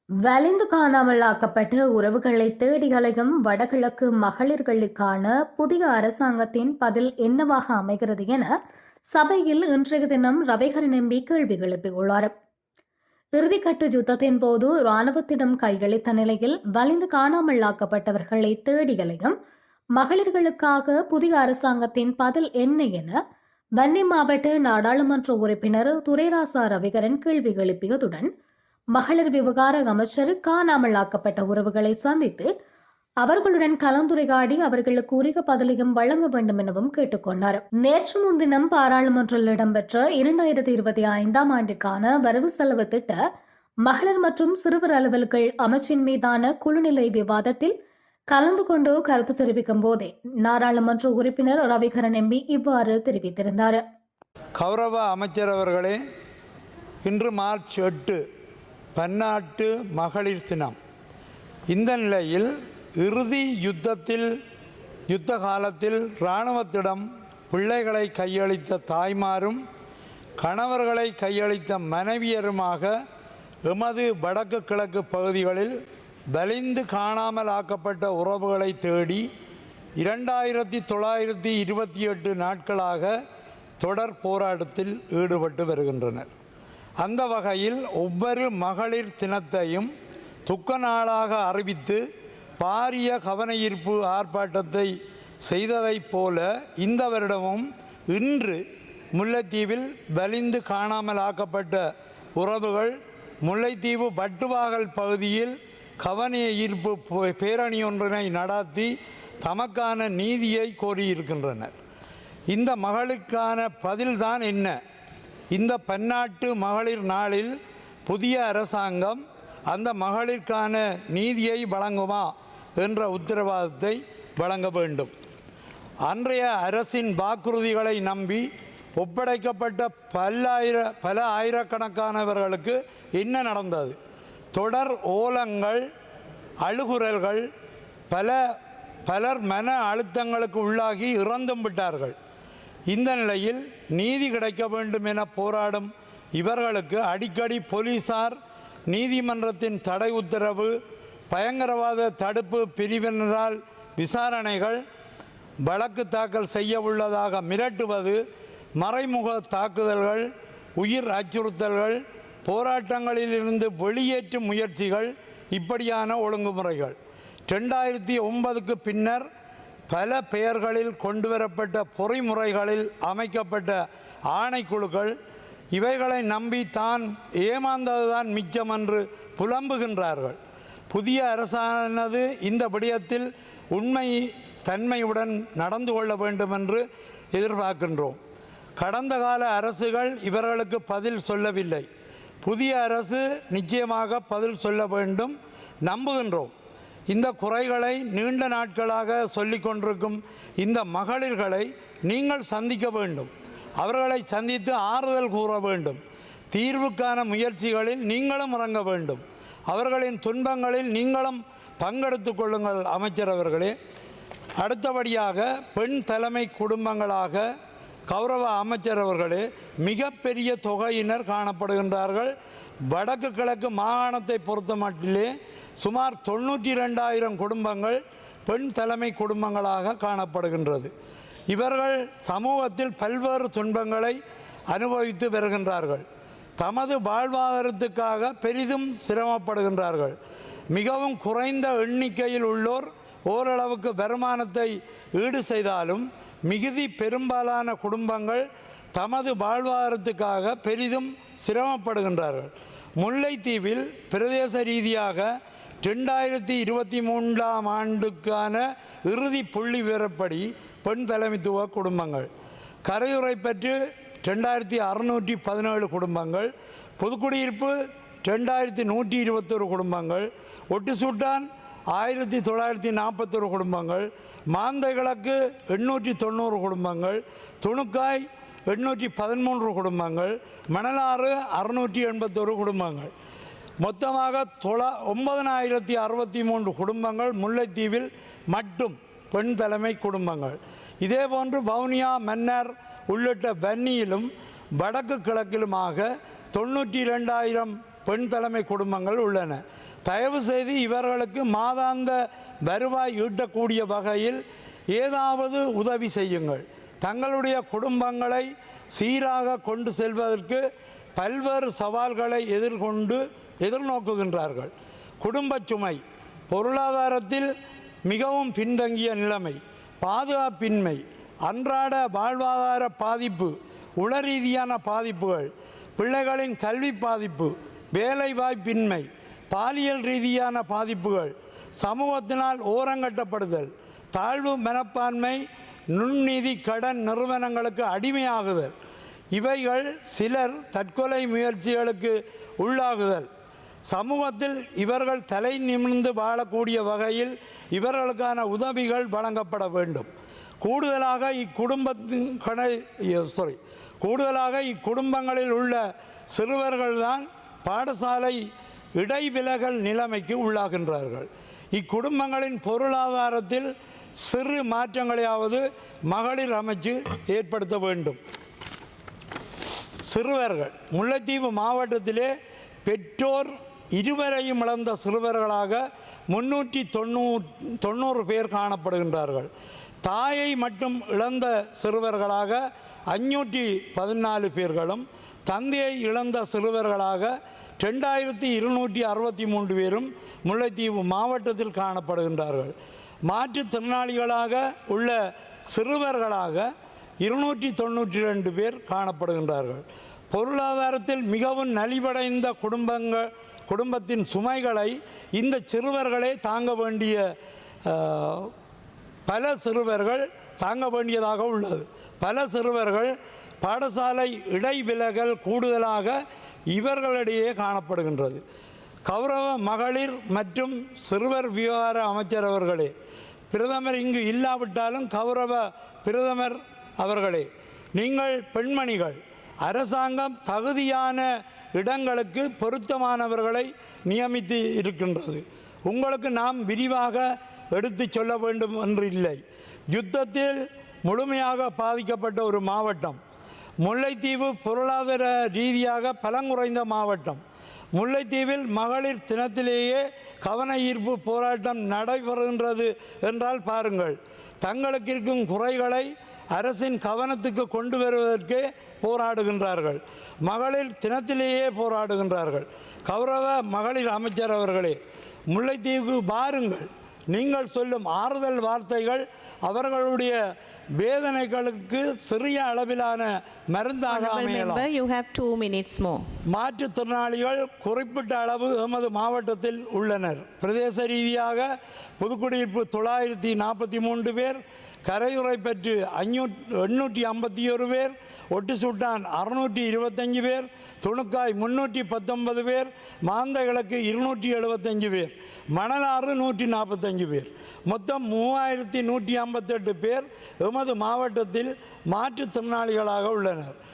வலிந்து காணாமல் ஆக்கப்பட்ட உறவுகளை தேடி அலையும் வடகிழக்கு மகளிர்களுக்கான புதிய அரசாங்கத்தின் பதில் என்னவாக அமைகிறது என சபையில் இன்றைய தினம் ரவிகரன் எம்பி கேள்வி எழுப்பியுள்ளார். இறுதிக்கட்ட யுத்தத்தின் போது இராணுவத்திடம் கையளித்த நிலையில் வலிந்து காணாமல் ஆக்கப்பட்டவர்களை தேடி அலையும் மகளிர்களுக்காக புதிய அரசாங்கத்தின் பதில் என்ன என வன்னி மாவட்ட நாடாளுமன்ற உறுப்பினர் துரைராசா ரவிகரன் கேள்வி எழுப்பியதுடன் மகளிர் விவகார அமைச்சர் காணாமல் ஆக்கப்பட்ட உறவுகளை சந்தித்து அவர்களுடன் கலந்துரையாடி அவர்களுக்கு உரிய பதிலையும் வழங்க வேண்டும் எனவும் கேட்டுக்கொண்டார். நேற்று முன்தினம் பாராளுமன்றத்தில் இடம்பெற்ற 2025 ஆண்டிற்கான வரவு செலவு திட்ட மகளிர் மற்றும் சிறுவர் அலுவல்கள் அமைச்சின் மீதான குழுநிலை விவாதத்தில் கலந்து கொண்டு கருத்து தெரிவிக்கும் போதே நாடாளுமன்ற உறுப்பினர் ரவிகரன் எம்பி இவ்வாறு தெரிவித்திருந்தார். கௌரவ அமைச்சர் அவர்களே, இன்று மார்ச் 8 பன்னாட்டு மகளிர் தினம். இந்த நிலையில் இறுதி யுத்த காலத்தில் இராணுவத்திடம் பிள்ளைகளை கையளித்த தாய்மாரும் கணவர்களை கையளித்த மனைவியருமாக எமது வடக்கு கிழக்கு பகுதிகளில் வலிந்து காணாமல் ஆக்கப்பட்ட உறவுகளை தேடி 2928 நாட்களாக தொடர் போராட்டத்தில் ஈடுபட்டு வருகின்றனர். அந்த வகையில் ஒவ்வொரு மகளிர் தினத்தையும் துக்க நாளாக அறிவித்து பாரிய கவனஈர்ப்பு ஆர்ப்பாட்டத்தை செய்ததைப் போல இந்த வருடமும் இன்று முல்லைத்தீவில் வலிந்து காணாமல் ஆக்கப்பட்ட உறவுகள் முல்லைத்தீவு பட்டுவாகல் பகுதியில் கவன ஈர்ப்பு பேரணி ஒன்றினை நடாத்தி தமக்கான நீதியை கோரியிருக்கின்றனர். இந்த மகளுக்கான பதில்தான் என்ன? இந்த பன்னாட்டு மகளிர் நாளில் புதிய அரசாங்கம் அந்த மகளிருக்கான நீதியை வழங்குமா என்ற உத்தரவாதத்தை வழங்க வேண்டும். அன்றைய அரசின் வாக்குறுதிகளை நம்பி ஒப்படைக்கப்பட்ட பல ஆயிரக்கணக்கானவர்களுக்கு என்ன நடந்தது? தொடர் ஓலங்கள், அழுகுரல்கள், பலர் மன அழுத்தங்களுக்கு உள்ளாகி இறந்தும் விட்டார்கள். இந்த நிலையில் நீதி கிடைக்க வேண்டும் என போராடும் இவர்களுக்கு அடிக்கடி போலீசார், நீதிமன்றத்தின் தடை உத்தரவு, பயங்கரவாத தடுப்பு பிரிவினரால் விசாரணைகள், வழக்கு தாக்கல் செய்ய உள்ளதாக மிரட்டுவது, மறைமுக தாக்குதல்கள், உயிர் அச்சுறுத்தல்கள், போராட்டங்களில் இருந்து வெளியேற்றும் முயற்சிகள், இப்படியான ஒழுங்குமுறைகள் 2009க்கு பின்னர் பல பெயர்களில் கொண்டுவரப்பட்ட பொறிமுறைகளில் அமைக்கப்பட்ட ஆணைக்குழுக்கள் இவைகளை நம்பி தான் ஏமாந்ததுதான் மிச்சம் என்று புலம்புகின்றார்கள். புதிய அரசானது இந்த விடயத்தில் உண்மை தன்மையுடன் நடந்து கொள்ள வேண்டும் என்று எதிர்பார்க்கின்றோம். கடந்த கால அரசுகள் இவர்களுக்கு பதில் சொல்லவில்லை. புதிய அரசு நிச்சயமாக பதில் சொல்ல வேண்டும் நம்புகின்றோம். இந்த குறைகளை நீண்ட நாட்களாக சொல்லிக் கொண்டிருக்கும் இந்த மகளிர்களை நீங்கள் சந்திக்க வேண்டும். அவர்களை சந்தித்து ஆறுதல் கூற வேண்டும். தீர்வுக்கான முயற்சிகளில் நீங்களும் இறங்க வேண்டும். அவர்களின் துன்பங்களில் நீங்களும் பங்கெடுத்து கொள்ளுங்கள். அமைச்சர் அவர்களே, அடுத்தபடியாக பெண் தலைமை குடும்பங்களாக கௌரவ அமைச்சர் அவர்களே, மிகப்பெரிய தொகையினர் காணப்படுகின்றார்கள். வடக்கு கிழக்கு மாகாணத்தை பொறுத்த மட்டிலே சுமார் 92,000 குடும்பங்கள் பெண் தலைமை குடும்பங்களாக காணப்படுகின்றது. இவர்கள் சமூகத்தில் பல்வேறு துன்பங்களை அனுபவித்து வருகின்றார்கள். தமது வாழ்வாதாரத்துக்காக பெரிதும் சிரமப்படுகின்றார்கள். மிகவும் குறைந்த எண்ணிக்கையில் உள்ளோர் ஓரளவுக்கு வருமானத்தை ஈடு செய்தாலும் மிகுதி பெரும்பாலான குடும்பங்கள் தமது வாழ்வாதாரத்துக்காக பெரிதும் சிரமப்படுகின்றார்கள். முல்லைத்தீவில் பிரதேச ரீதியாக 2023 ஆண்டுக்கான இறுதி புள்ளி விவரப்படி பெண் தலைமைத்துவ குடும்பங்கள் கரையுறை பெற்று 2617 குடும்பங்கள், புதுக்குடியிருப்பு 2121 குடும்பங்கள், ஒட்டுசூட்டான் 1941 குடும்பங்கள், மாந்தை கிழக்கு 890 குடும்பங்கள், துணுக்காய் 813 குடும்பங்கள், மணலாறு 681 குடும்பங்கள், மொத்தமாக 9063 குடும்பங்கள் முல்லைத்தீவில் மட்டும் பெண் தலைமை குடும்பங்கள். இதேபோன்று வவுனியா, மன்னார் உள்ளிட்ட வன்னியிலும் வடக்கு கிழக்கிலுமாக 92,000 பெண் தலைமை குடும்பங்கள் உள்ளன. தயவு செய்து இவர்களுக்கு மாதாந்த வருவாய் ஈட்டக்கூடிய வகையில் ஏதாவது உதவி செய்யுங்கள். தங்களுடைய குடும்பங்களை சீராக கொண்டு செல்வதற்கு பல்வேறு சவால்களை எதிர்நோக்குகின்றார்கள். குடும்பச் சுமை, பொருளாதாரத்தில் மிகவும் பின்தங்கிய நிலைமை, பாதுகாப்பின்மை, அன்றாட வாழ்வாதார பாதிப்பு, உளரீதியான பாதிப்புகள், பிள்ளைகளின் கல்வி பாதிப்பு, வேலைவாய்ப்பின்மை, பாலியல் ரீதியான பாதிப்புகள், சமூகத்தினால் ஓரங்கட்டப்படுதல், தாழ்வு மனப்பான்மை, நுண்நிதி கடன் நிறுவனங்களுக்கு அடிமையாகுதல், இவைகள் சிலர் தற்கொலை முயற்சிகளுக்கு உள்ளாகுதல், சமூகத்தில் இவர்கள் தலை நிமிர்ந்து வாழக்கூடிய வகையில் இவர்களுக்கான உதவிகள் வழங்கப்பட வேண்டும். கூடுதலாக இக்குடும்பங்களில் உள்ள சிறுவர்கள்தான் பாடசாலை இடைவிலகல் நிலைமைக்கு உள்ளாகின்றார்கள். இக்குடும்பங்களின் பொருளாதாரத்தில் சிறு மாற்றங்களையாவது மகளிர் அமைச்சு ஏற்படுத்த வேண்டும். சிறுவர்கள் முல்லைத்தீவு மாவட்டத்திலே பெற்றோர் இருவரையும் இழந்த சிறுவர்களாக 390 பேர் காணப்படுகின்றார்கள். தாயை மட்டும் இழந்த சிறுவர்களாக 514 பேர்களும், தந்தையை இழந்த சிறுவர்களாக 2263 பேரும் முல்லைத்தீவு மாவட்டத்தில் காணப்படுகின்றார்கள். மாற்றுத்திறனாளிகளாக உள்ள சிறுவர்களாக 292 பேர் காணப்படுகின்றார்கள். பொருளாதாரத்தில் மிகவும் நலிவடைந்த குடும்பத்தின் சுமைகளை இந்த சிறுவர்களே தாங்க வேண்டியதாக உள்ளது. பல சிறுவர்கள் பாடசாலை இடைவிலகல் கூடுதலாக இவர்களிடையே காணப்படுகின்றது. கௌரவ மகளிர் மற்றும் சிறுவர் விவகார அமைச்சர் அவர்களே, பிரதமர் இங்கு இல்லாவிட்டாலும் கௌரவ பிரதமர் அவர்களே, நீங்கள் பெண்மணிகள், அரசாங்கம் தகுதியான இடங்களுக்கு பொருத்தமானவர்களை நியமித்து இருக்கின்றது. உங்களுக்கு நாம் விரிவாக எடுத்து சொல்ல வேண்டும் என்று இல்லை. யுத்தத்தில் முழுமையாக பாதிக்கப்பட்ட ஒரு மாவட்டம் முல்லைத்தீவு. பொருளாதார ரீதியாக பலங்குறைந்த மாவட்டம் முல்லைத்தீவில். மகளிர் தினத்திலேயே கவன ஈர்ப்பு போராட்டம் நடைபெறுகின்றது என்றால் பாருங்கள். தங்களுக்கு இருக்கும் குறைகளை அரசின் கவனத்துக்கு கொண்டு வருவதற்கே போராடுகின்றார்கள். மகளிர் தினத்திலேயே போராடுகின்றார்கள். கௌரவ மகளிர் அமைச்சர் அவர்களே, முல்லைத்தீவுக்கு பாருங்கள். நீங்கள் சொல்லும் ஆறுதல் வார்த்தைகள் அவர்களுடைய வேதனைகளுக்கு சிறிய அளவிலான மருந்தாக அமையலாம். You have 2 minutes more. மாற்றுத்திறனாளிகள் குறிப்பிட்ட அளவு எமது மாவட்டத்தில் உள்ளனர். பிரதேச ரீதியாக புதுக்குடியிருப்பு 943 பேர், கரையுறை பெற்று 851 பேர், ஒட்டுசுட்டான் 625 பேர், துணுக்காய் 319 பேர், மாந்த கிழக்கு 275 பேர், மணலாறு 145 பேர், மொத்தம் 3158 பேர் எமது மாவட்டத்தில் மாற்றுத்திறனாளிகளாக உள்ளனர்.